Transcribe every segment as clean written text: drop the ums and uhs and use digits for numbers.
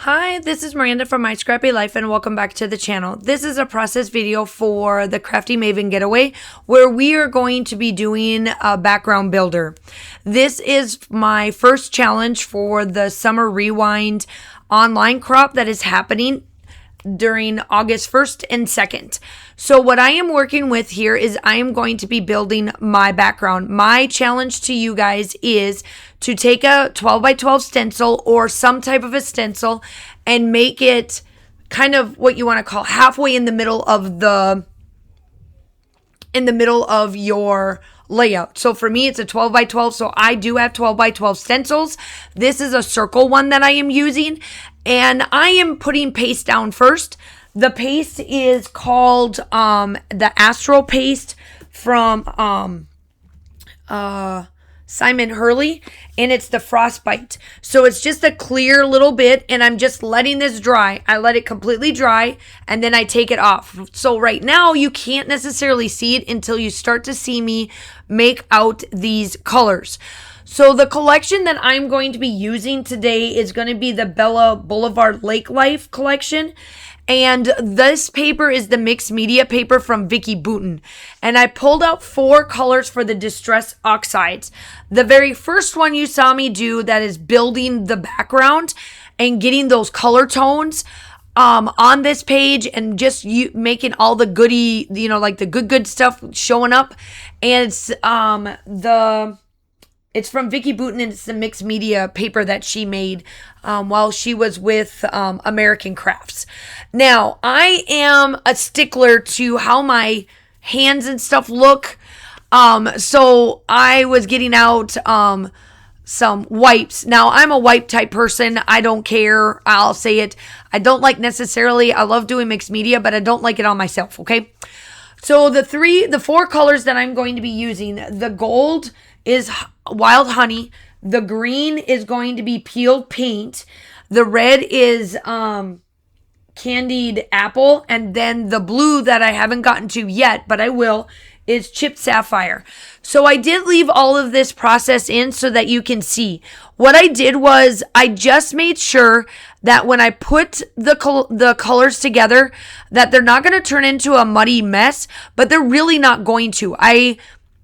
Hi, this is Miranda from My Scrappy Life and welcome back to the channel. This is a process video for the Crafty Maven Getaway where we are going to be doing a background builder. This is my first challenge for the Summer Rewind online crop that is happening during August 1st and 2nd. So what I am working with here is I am going to be building my background. My challenge to you guys is to take a 12 by 12 stencil or some type of a stencil and make it kind of what you want to call halfway in the middle of your layout. So for me, it's a 12 by 12. So I do have 12 by 12 stencils. This is a circle one that I am using. And I am putting paste down first. The paste is called the Astro paste from Simon Hurley, and it's the Frostbite. So it's just a clear little bit, and I'm just letting this dry. I let it completely dry, and then I take it off. So right now, you can't necessarily see it until you start to see me make out these colors. So the collection that I'm going to be using today is going to be the Bella Boulevard Lake Life collection. And this paper is the mixed media paper from Vicky Boutin. And I pulled out 4 colors for the Distress Oxides. The very first one you saw me do that is building the background and getting those color tones on this page and just making all the goody, like the good stuff showing up. And it's from Vicky Boutin, and it's the mixed media paper that she made while she was with American Crafts. Now, I am a stickler to how my hands and stuff look. So I was getting out some wipes. Now, I'm a wipe type person. I don't care. I'll say it. I don't like necessarily, I love doing mixed media, but I don't like it on myself, okay? So the 4 colors that I'm going to be using, the gold is Wild Honey, the green is going to be Peeled Paint, the red is Candied Apple, and then the blue that I haven't gotten to yet, but I will, is Chipped Sapphire. So I did leave all of this process in so that you can see. What I did was I just made sure that when I put the colors together that they're not going to turn into a muddy mess, but they're really not going to.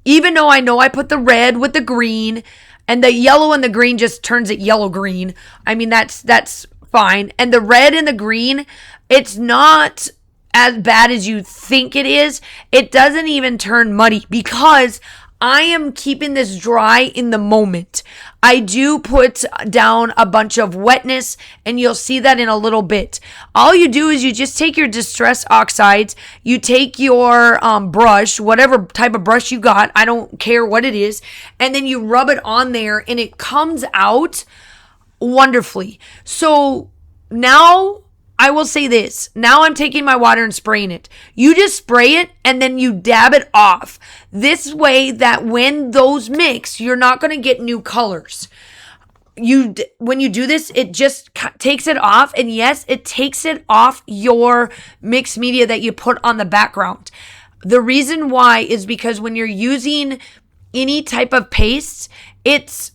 Even though I know I put the red with the green and the yellow and the green just turns it yellow green. I mean, that's fine. And the red and the green, it's not as bad as you think it is. It doesn't even turn muddy because I am keeping this dry in the moment. I do put down a bunch of wetness, and you'll see that in a little bit. All you do is you just take your Distress Oxides, you take your brush, whatever type of brush you got, I don't care what it is, and then you rub it on there, and it comes out wonderfully. So now I will say this. Now I'm taking my water and spraying it. You just spray it and then you dab it off. This way that when those mix, you're not going to get new colors. When you do this, it just takes it off. And yes, it takes it off your mixed media that you put on the background. The reason why is because when you're using any type of paste, it's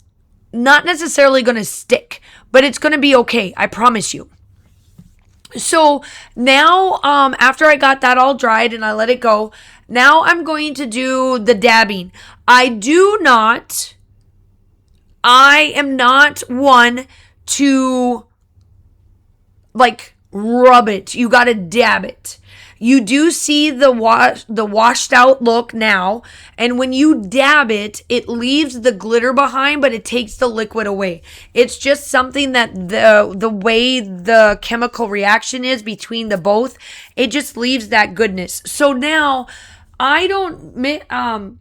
not necessarily going to stick, but it's going to be okay. I promise you. So now, after I got that all dried and I let it go, now I'm going to do the dabbing. I am not one to rub it. You got to dab it. You do see the washed out look now. And when you dab it, it leaves the glitter behind, but it takes the liquid away. It's just something that the way the chemical reaction is between the both, it just leaves that goodness. So now Tim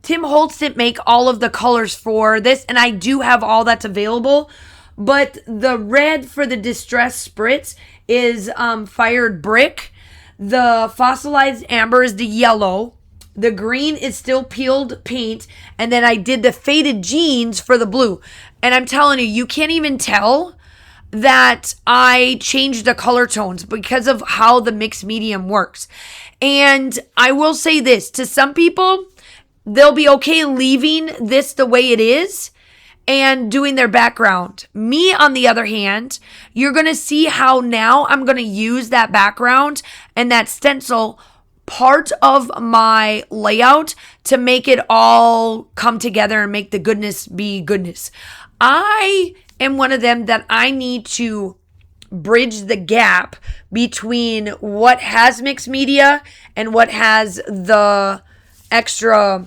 Holtz didn't make all of the colors for this, and I do have all that's available. But the red for the Distress Spritz is Fired Brick. The Fossilized Amber is the yellow. The green is still Peeled Paint. And then I did the Faded Jeans for the blue. And I'm telling you, you can't even tell that I changed the color tones because of how the mixed medium works. And I will say this, to some people, they'll be okay leaving this the way it is. and doing their background. Me, on the other hand, you're going to see how now I'm going to use that background and that stencil part of my layout to make it all come together and make the goodness be goodness. I am one of them that I need to bridge the gap between what has mixed media and what has the extra,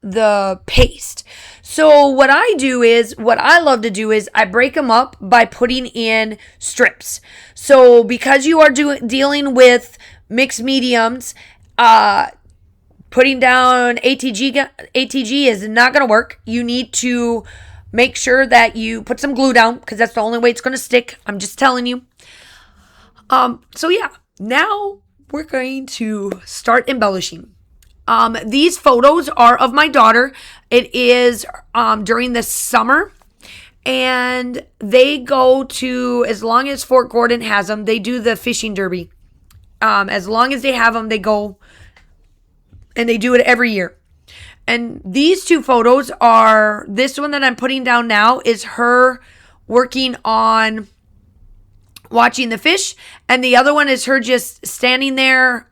the paste. So what I love to do is I break them up by putting in strips. So because you are dealing with mixed mediums, putting down ATG is not going to work. You need to make sure that you put some glue down because that's the only way it's going to stick. I'm just telling you. So yeah, now we're going to start embellishing. These photos are of my daughter. It is during the summer, and they go to, as long as Fort Gordon has them, they do the fishing derby. As long as they have them, they go, and they do it every year. And these two photos are, this one that I'm putting down now is her working on watching the fish, and the other one is her just standing there.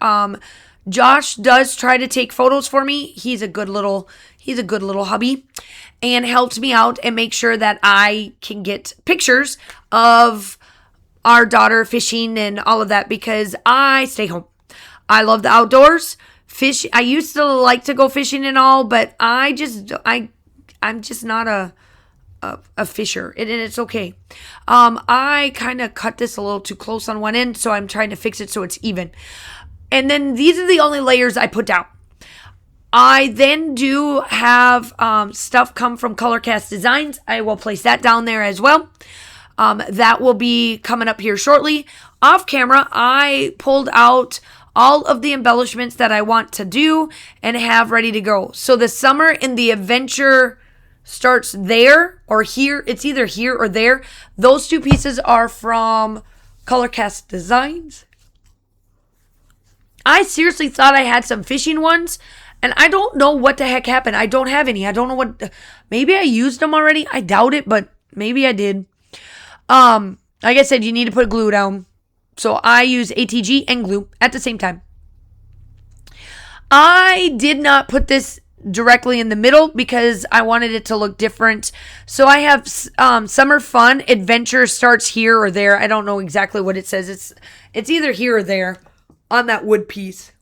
Josh does try to take photos for me. He's a good little hubby and helps me out and make sure that I can get pictures of our daughter fishing and all of that because I stay home. I love the outdoors. Fish. I used to like to go fishing and all, but I'm just not a fisher, and it's okay. I kind of cut this a little too close on one end, so I'm trying to fix it so it's even. And then these are the only layers I put down. I then do have stuff come from Colorcast Designs. I will place that down there as well. That will be coming up here shortly. Off camera, I pulled out all of the embellishments that I want to do and have ready to go. So the summer and the adventure starts there or here. It's either here or there. Those two pieces are from Colorcast Designs. I seriously thought I had some fishing ones, and I don't know what the heck happened. I don't have any. I don't know what. Maybe I used them already. I doubt it, but maybe I did. Like I said, you need to put glue down. So I use ATG and glue at the same time. I did not put this directly in the middle because I wanted it to look different. So I have Summer Fun Adventure starts here or there. I don't know exactly what it says. It's either here or there on that wood piece.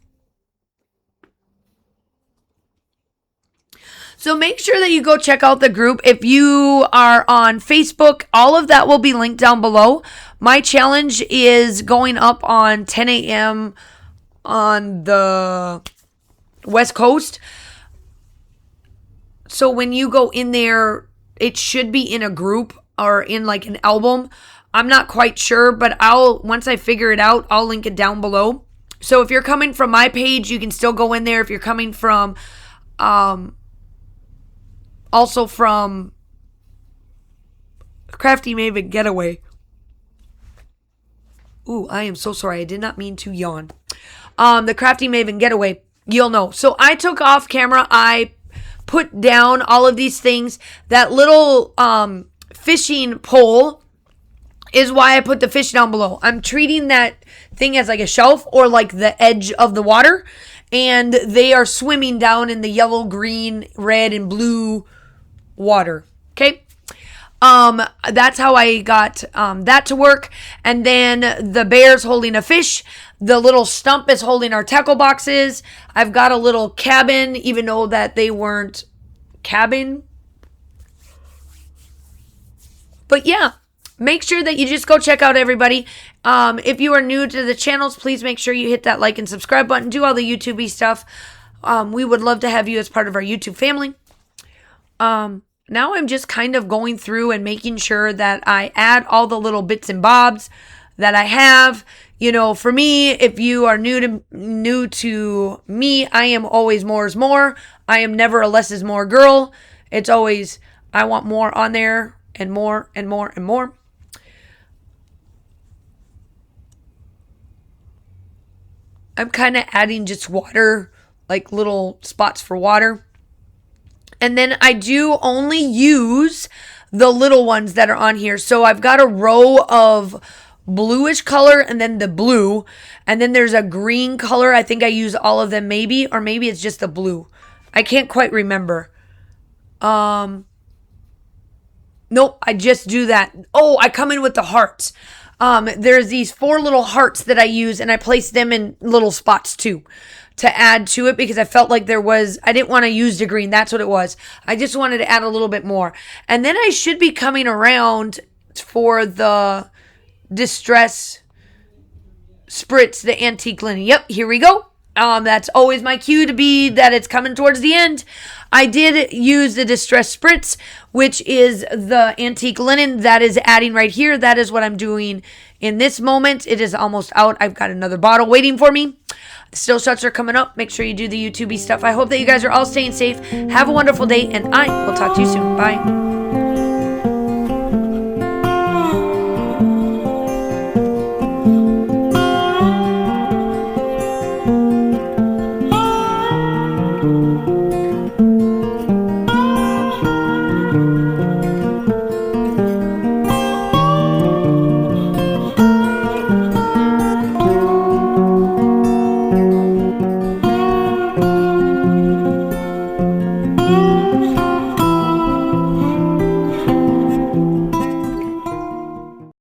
So make sure that you go check out the group. If you are on Facebook, all of that will be linked down below. My challenge is going up on 10 a.m. on the West Coast. So when you go in there, it should be in a group or in like an album. I'm not quite sure, but once I figure it out, I'll link it down below. So if you're coming from my page, you can still go in there. If you're coming from, also from Crafty Maven Getaway. Ooh, I am so sorry. I did not mean to yawn. The Crafty Maven Getaway, you'll know. So I took off camera. I put down all of these things. That little fishing pole is why I put the fish down below. I'm treating that thing as like a shelf or like the edge of the water. And they are swimming down in the yellow, green, red, and blue water. Okay. That's how I got that to work. And then the bear's holding a fish. The little stump is holding our tackle boxes. I've got a little cabin, even though that they weren't cabin. But yeah, make sure that you just go check out everybody. If you are new to the channels, please make sure you hit that like and subscribe button. Do all the YouTube-y stuff. We would love to have you as part of our YouTube family. Now I'm just kind of going through and making sure that I add all the little bits and bobs that I have. You know, for me, if you are new to me, I am always more is more. I am never a less is more girl. It's always, I want more on there and more and more and more. I'm kind of adding just water, like little spots for water. And then I do only use the little ones that are on here. So I've got a row of bluish color and then the blue. And then there's a green color. I think I use all of them maybe. Or maybe it's just the blue. I can't quite remember. Nope, I just do that. Oh, I come in with the hearts. There's these 4 little hearts that I use, and I place them in little spots too to add to it because I felt like I didn't want to use the green. That's what it was. I just wanted to add a little bit more. And then I should be coming around for the Distress Spritz, the Antique Linen. Yep, here we go. That's always my cue to be that it's coming towards the end. I did use the Distress Spritz, which is the Antique Linen that is adding right here. That is what I'm doing in this moment. It is almost out. I've got another bottle waiting for me. Still shots are coming up. Make sure you do the YouTube-y stuff. I hope that you guys are all staying safe. Have a wonderful day, and I will talk to you soon. Bye.